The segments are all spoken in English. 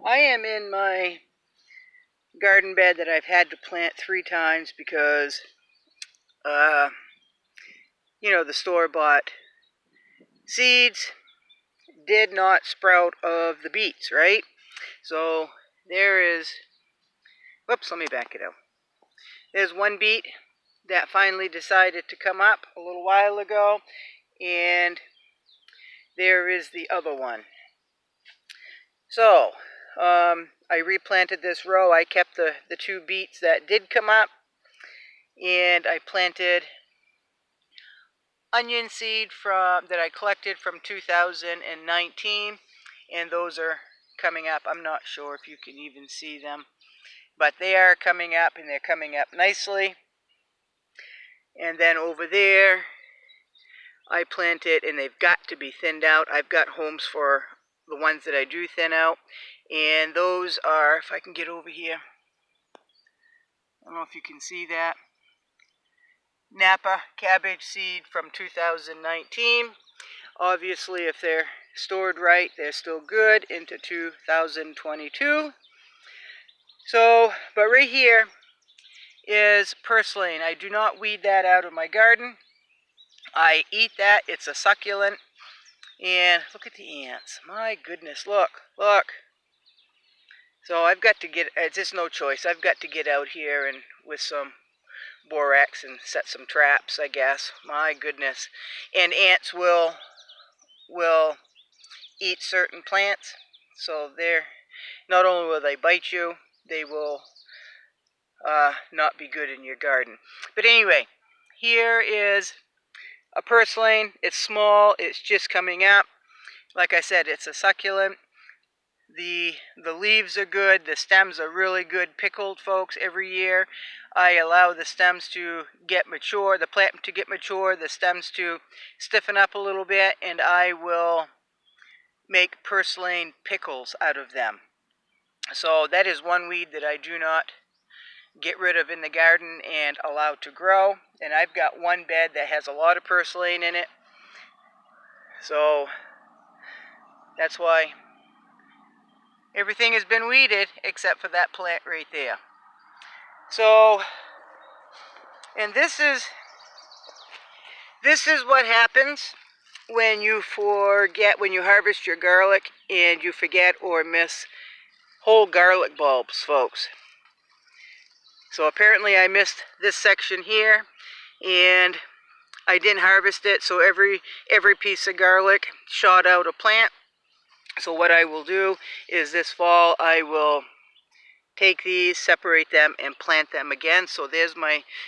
I am in my garden bed that I've had to plant 3 times because, the store-bought seeds did not sprout of the beets, right? So there is, whoops, let me back it out. There's one beet that finally decided to come up a little while ago, and there is the other one. So, I replanted this row. I kept the 2 beets that did come up, and I planted onion seed that I collected from 2019, and those are coming up. I'm not sure if you can even see them, but they are coming up, and they're coming up nicely. And then over there, I planted, and they've got to be thinned out. I've got homes for the ones that I do thin out, and those are, if I can get over here, I don't know if you can see that, Napa cabbage seed from 2019. Obviously, if they're stored right, they're still good into 2022. So, but right here is purslane. I do not weed that out of my garden. I eat that. It's a succulent. And look at the ants. My goodness, look. So I've got to get, it's just no choice. I've got to get out here and with some borax and set some traps, I guess. My goodness. And ants will eat certain plants. So they're, not only will they bite you, they will not be good in your garden. But anyway, here is a purslane. It's small. It's just coming up. Like I said, it's a succulent. The leaves are good. The stems are really good pickled, folks. Every year I allow the stems to get mature, the plant to get mature, the stems to stiffen up a little bit, and I will make purslane pickles out of them. So that is one weed that I do not get rid of in the garden and allow to grow. And I've got one bed that has a lot of purslane in it. So that's why everything has been weeded except for that plant right there. So, and this is what happens when you forget, when you harvest your garlic and you forget or miss whole garlic bulbs, folks. So apparently I missed this section here, and I didn't harvest it, so every piece of garlic shot out a plant. So what I will do is this fall I will take these, separate them, and plant them again. So there's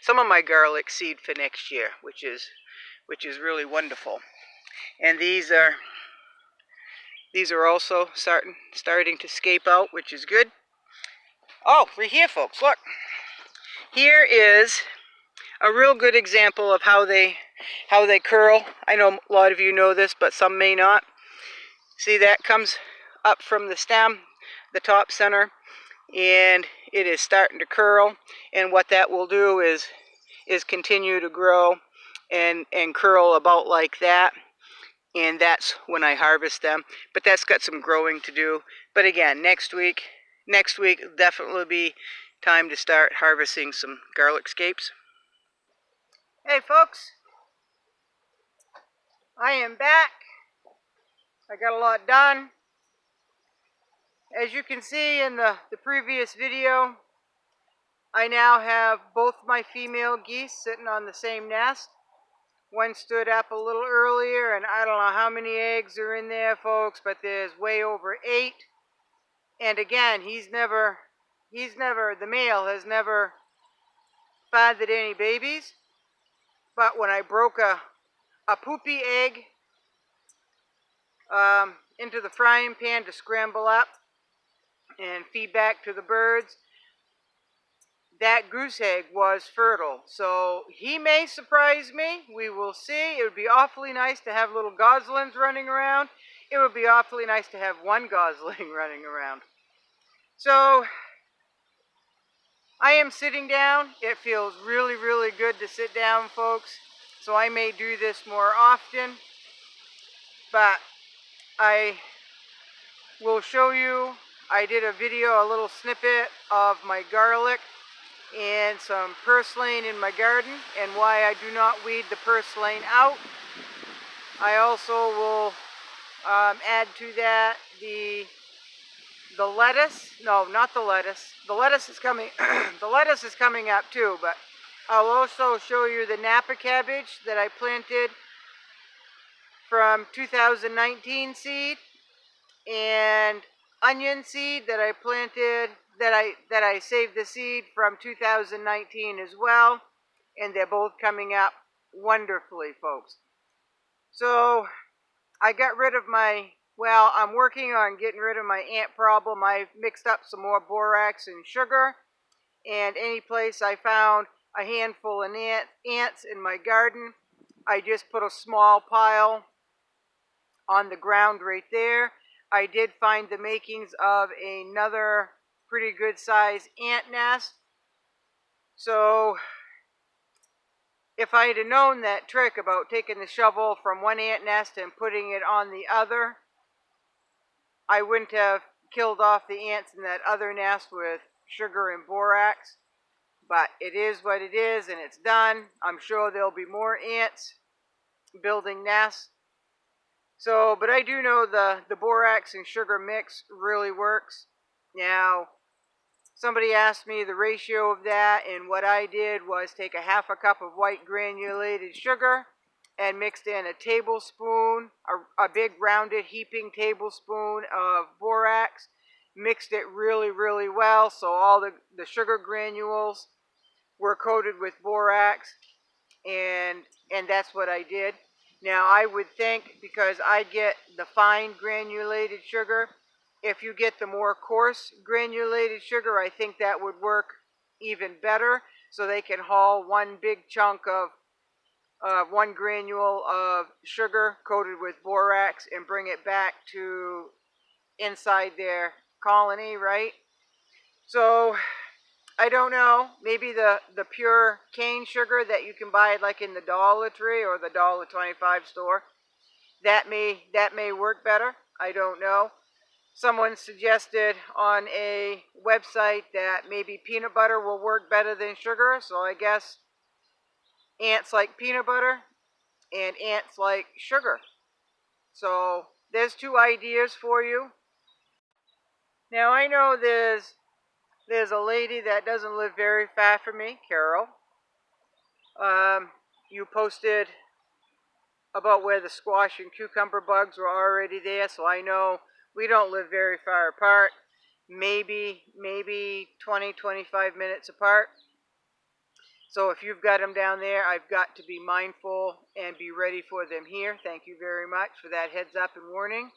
some of my garlic seed for next year, which is really wonderful. And these are also starting to scape out, which is good. Oh, right here, folks, look. Here is a real good example of how they curl. I know a lot of you know this, but some may not. See, that comes up from the stem, the top center, and it is starting to curl. And what that will do is continue to grow and curl about like that. And that's when I harvest them. But that's got some growing to do. But again, next week will definitely be time to start harvesting some garlic scapes. Hey folks, I am back. I got a lot done. As you can see in the previous video, I now have both my female geese sitting on the same nest. One stood up a little earlier, and I don't know how many eggs are in there, folks, but there's way over 8. And again, the male has never fathered any babies. But when I broke a poopy egg into the frying pan to scramble up and feed back to the birds, that goose egg was fertile. So he may surprise me. We will see. It would be awfully nice to have little goslings running around. It would be awfully nice to have one gosling running around. So I am sitting down. It feels really, really good to sit down, folks. So I may do this more often. But I will show you I did a video, a little snippet of my garlic and some purslane in my garden and why I do not weed the purslane out. I also will add to that the lettuce. No, not the lettuce. The lettuce is coming. The lettuce is coming up too. But I'll also show you the Napa cabbage that I planted from 2019 seed, and onion seed that I planted, that I saved the seed from 2019 as well, and they're both coming up wonderfully, folks. So I got rid of my, well, I'm working on getting rid of my ant problem. I mixed up some more borax and sugar, and any place I found a handful of ants in my garden, I just put a small pile on the ground right there. I did find the makings of another pretty good sized ant nest. So if I had known that trick about taking the shovel from one ant nest and putting it on the other, I wouldn't have killed off the ants in that other nest with sugar and borax. But it is what it is, and it's done. I'm sure there'll be more ants building nests. So, but I do know the borax and sugar mix really works. Now, somebody asked me the ratio of that, and what I did was take a half a cup of white granulated sugar and mixed in a tablespoon, a big rounded heaping tablespoon of borax, mixed it really, really well so all the sugar granules were coated with borax, and that's what I did. Now I would think, because I get the fine granulated sugar, if you get the more coarse granulated sugar, I think that would work even better, so they can haul one big chunk of one granule of sugar coated with borax and bring it back to inside their colony, right? So I don't know, maybe the pure cane sugar that you can buy like in the Dollar Tree or the $1.25 store, that may work better. I don't know. Someone suggested on a website that maybe peanut butter will work better than sugar, so I guess ants like peanut butter and ants like sugar. So there's two ideas for you. Now I know there's a lady that doesn't live very far from me, Carol. You posted about where the squash and cucumber bugs were already there, so I know we don't live very far apart. Maybe 20, 25 minutes apart. So if you've got them down there, I've got to be mindful and be ready for them here. Thank you very much for that heads up and warning.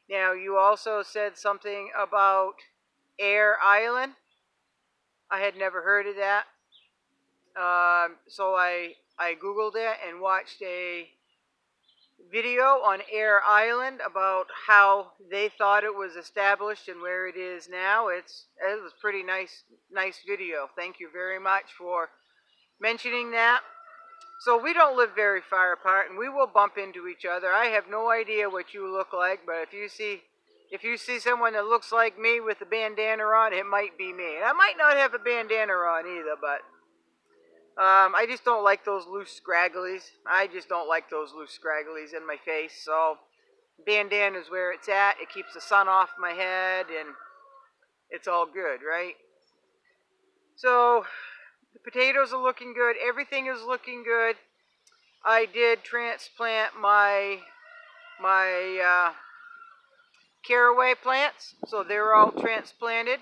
Now, you also said something about Air Island. I had never heard of that. So I Googled it and watched a video on Air Island about how they thought it was established and where it is now. It was pretty nice video. Thank you very much for mentioning that. So we don't live very far apart, and we will bump into each other. I have no idea what you look like, but if you see someone that looks like me with a bandana on, it might be me. And I might not have a bandana on either, but I just don't like those loose scragglies. I just don't like those loose scragglies in my face. So bandana is where it's at. It keeps the sun off my head, and it's all good, right? So the potatoes are looking good. Everything is looking good. I did transplant my caraway plants, so they're all transplanted.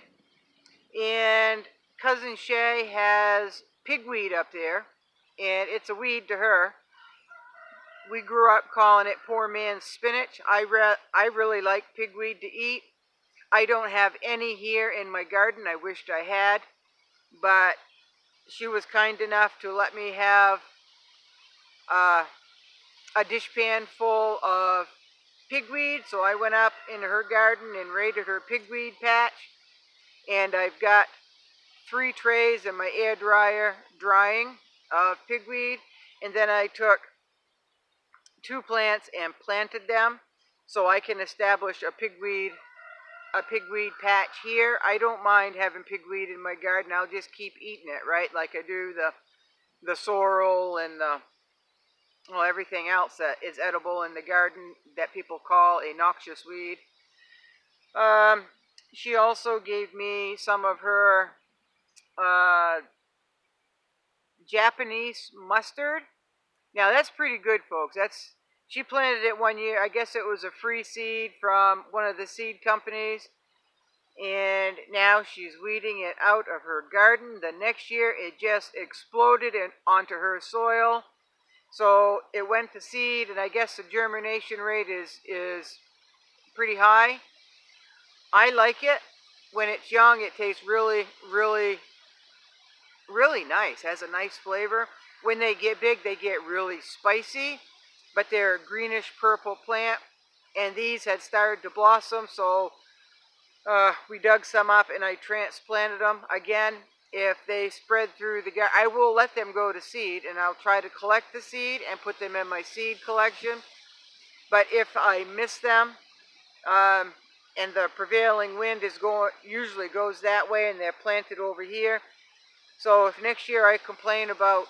And Cousin Shay has pigweed up there, and it's a weed to her. We grew up calling it poor man's spinach. I really like pigweed to eat. I don't have any here in my garden. I wished I had, but she was kind enough to let me have a dishpan full of pigweed, so I went up in her garden and raided her pigweed patch, and I've got 3 trays in my air dryer drying of pigweed, and then I took 2 plants and planted them so I can establish a pigweed a pigweed patch here. I don't mind having pigweed in my garden. I'll just keep eating it, right? Like I do the sorrel and well, everything else that is edible in the garden that people call a noxious weed. Um, she also gave me some of her uh, Japanese mustard. Now that's pretty good, folks. She planted it one year. I guess it was a free seed from one of the seed companies. And now she's weeding it out of her garden. The next year it just exploded onto her soil. So it went to seed, and I guess the germination rate is pretty high. I like it. When it's young, it tastes really, really, really nice. Has a nice flavor. When they get big, they get really spicy, but they're a greenish purple plant. And these had started to blossom, so we dug some up and I transplanted them. Again, if they spread through the garden, I will let them go to seed, and I'll try to collect the seed and put them in my seed collection. But if I miss them, and the prevailing wind usually goes that way, and they're planted over here. So if next year I complain about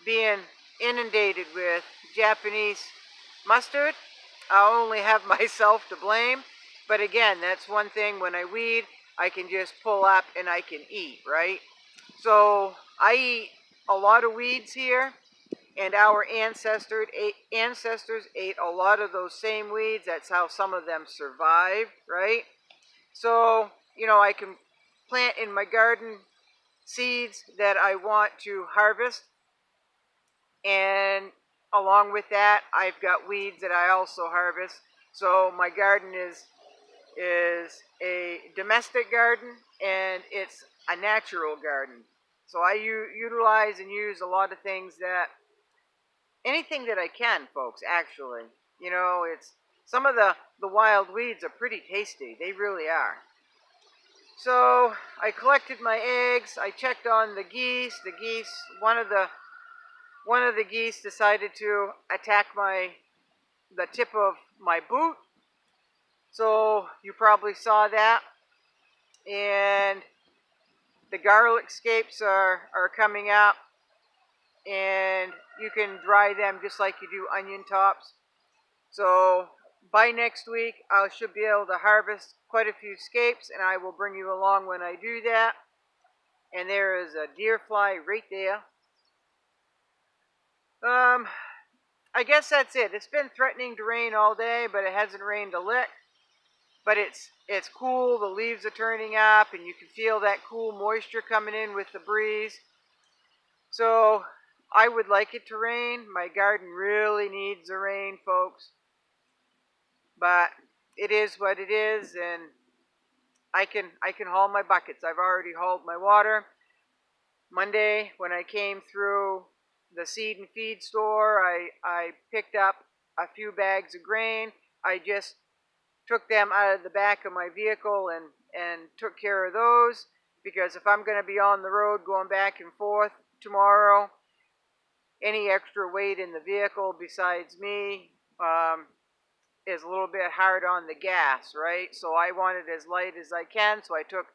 being inundated with Japanese mustard, I'll only have myself to blame. But again, that's one thing. When I weed, I can just pull up and I can eat, right? So I eat a lot of weeds here, and our ancestors ate a lot of those same weeds. That's how some of them survived, right? So, I can plant in my garden seeds that I want to harvest, and along with that, I've got weeds that I also harvest. So my garden is a domestic garden, and it's a natural garden. So I utilize and use a lot of things anything that I can, folks, actually. It's some of the wild weeds are pretty tasty. They really are. So I collected my eggs. I checked on the geese. One of the geese decided to attack the tip of my boot. So you probably saw that. And the garlic scapes are coming up, and you can dry them just like you do onion tops. So by next week, I should be able to harvest quite a few scapes, and I will bring you along when I do that. And there is a deer fly right there. I guess that's it. It's been threatening to rain all day, but it hasn't rained a lick. But it's cool. The leaves are turning up, and you can feel that cool moisture coming in with the breeze. So I would like it to rain. My garden really needs the rain, folks. But it is what it is, and I can haul my buckets. I've already hauled my water. Monday, when I came through the seed and feed store, I picked up a few bags of grain. I just took them out of the back of my vehicle and took care of those, because if I'm going to be on the road going back and forth tomorrow, any extra weight in the vehicle besides me is a little bit hard on the gas, right? So I want it as light as I can, so I took,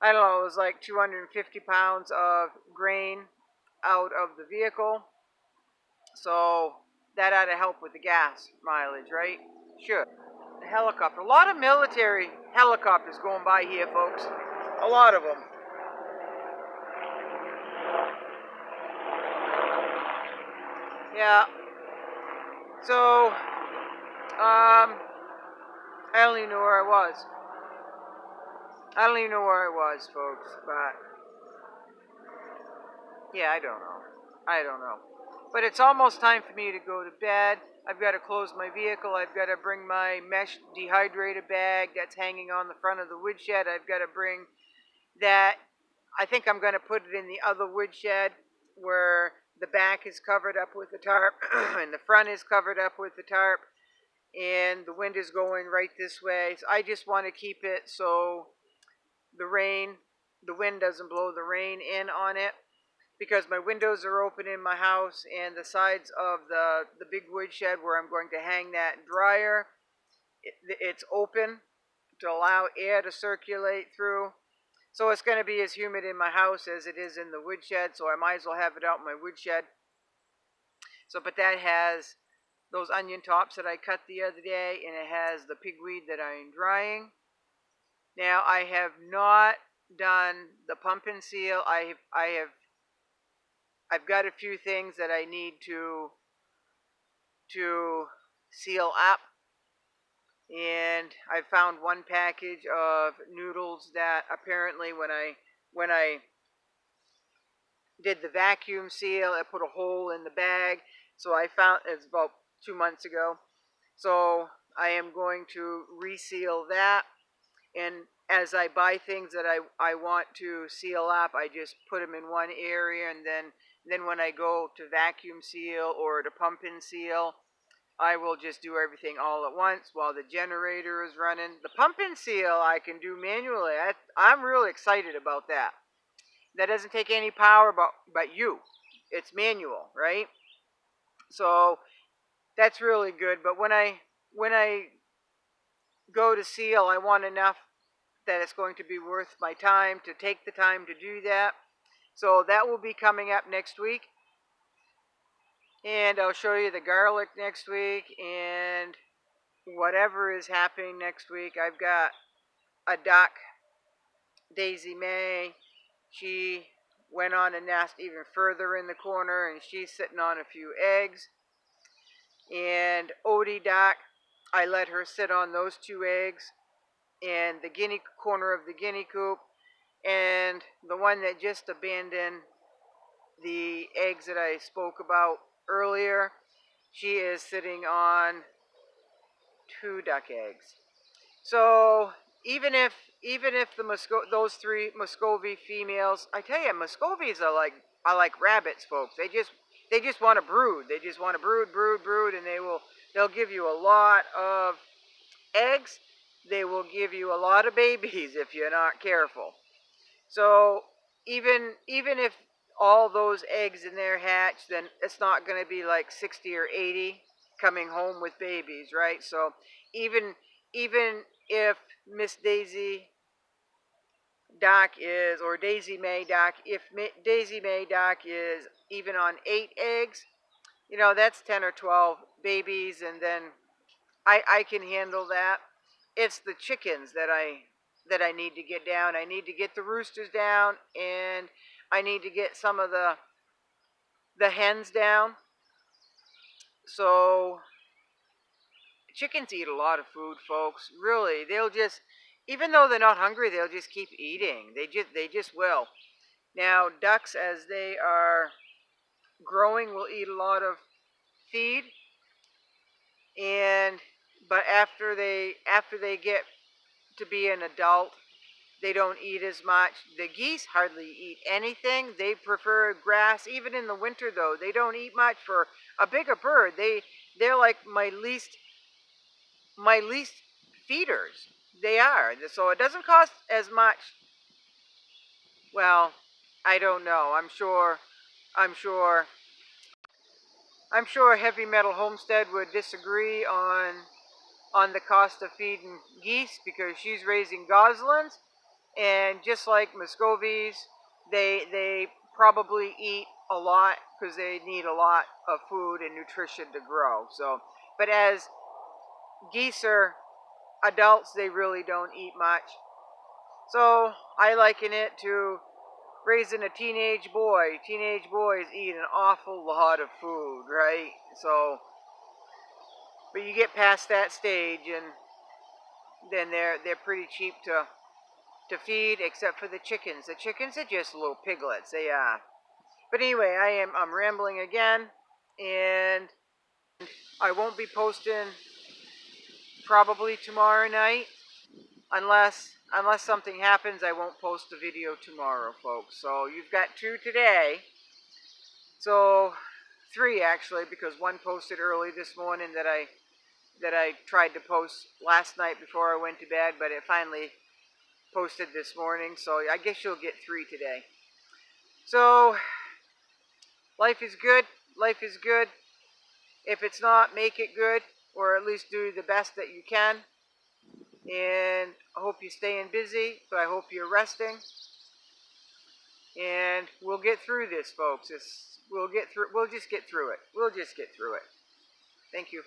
I don't know, it was like 250 pounds of grain out of the vehicle. So that ought to help with the gas mileage, right? Sure. The helicopter. A lot of military helicopters going by here, folks. A lot of them. Yeah. So, I don't even know where I was. I don't even know where I was, folks, but yeah, I don't know. I don't know. But it's almost time for me to go to bed. I've got to close my vehicle. I've got to bring my mesh dehydrator bag that's hanging on the front of the woodshed. I've got to bring that. I think I'm going to put it in the other woodshed where the back is covered up with the tarp and the front is covered up with the tarp, and the wind is going right this way. So I just want to keep it so the wind doesn't blow the rain in on it, because my windows are open in my house, and the sides of the big woodshed where I'm going to hang that dryer it's open to allow air to circulate through. So it's going to be as humid in my house as it is in the woodshed, so I might as well have it out in my woodshed. So, but that has those onion tops that I cut the other day, and it has the pigweed that I'm drying. Now, I have not done the pumpkin seal. I've got a few things that I need to seal up, and I found one package of noodles that apparently when I did the vacuum seal, it put a hole in the bag. So I found it's about 2 months ago. So I am going to reseal that, and as I buy things that I want to seal up, I just put them in one area, and then when I go to vacuum seal or to pump and seal, I will just do everything all at once while the generator is running. The pump and seal I can do manually. I'm really excited about that. That doesn't take any power but you. It's manual, right? So that's really good. But when I go to seal, I want enough that it's going to be worth my time to take the time to do that. So that will be coming up next week. And I'll show you the garlic next week and whatever is happening next week. I've got a duck, Daisy May. She went on a nest even further in the corner, and she's sitting on a few eggs. And Odie duck, I let her sit on those 2 eggs and the corner of the guinea coop. And the one that just abandoned the eggs that I spoke about earlier, she is sitting on 2 duck eggs. So even if those 3 Muscovy females, I tell you, Muscovies are like rabbits, folks. They just want to brood. They just want to brood, and they'll give you a lot of eggs. They will give you a lot of babies if you're not careful. So even if all those eggs in there hatch, then it's not going to be like 60 or 80 coming home with babies, right? So even if Miss Daisy Doc is, or Daisy May Doc, if Daisy May Doc is even on 8 eggs, that's 10 or 12 babies, and then I can handle that. It's the chickens that I need to get down. I need to get the roosters down, and I need to get some of the hens down. So chickens eat a lot of food, folks. Really, they'll just, even though they're not hungry, they'll just keep eating. They just will. Now, ducks, as they are growing, will eat a lot of feed, but after they get to be an adult, they don't eat as much. The geese hardly eat anything. They prefer grass. Even in the winter, though, they don't eat much. For a bigger bird, they're like my least feeders. They are. So it doesn't cost as much. Well, I don't know. I'm sure Heavy Metal Homestead would disagree on the cost of feeding geese, because she's raising goslings, and just like Muscovies, they probably eat a lot because they need a lot of food and nutrition to grow. So, but as geese are adults, they really don't eat much. So I liken it to raising a teenage boy. Teenage boys eat an awful lot of food, right? So, but you get past that stage, and then they're pretty cheap to feed, except for the chickens. The chickens are just little piglets. They are. But anyway, I'm rambling again, and I won't be posting probably tomorrow night, unless something happens. I won't post the video tomorrow, folks. So you've got 2 today. So 3 actually, because one posted early this morning that I tried to post last night before I went to bed, but it finally posted this morning. So I guess you'll get 3 today. So life is good. Life is good. If it's not, make it good, or at least do the best that you can. And I hope you're staying busy, but I hope you're resting. And we'll get through this, folks. We'll just get through it. We'll just get through it. Thank you.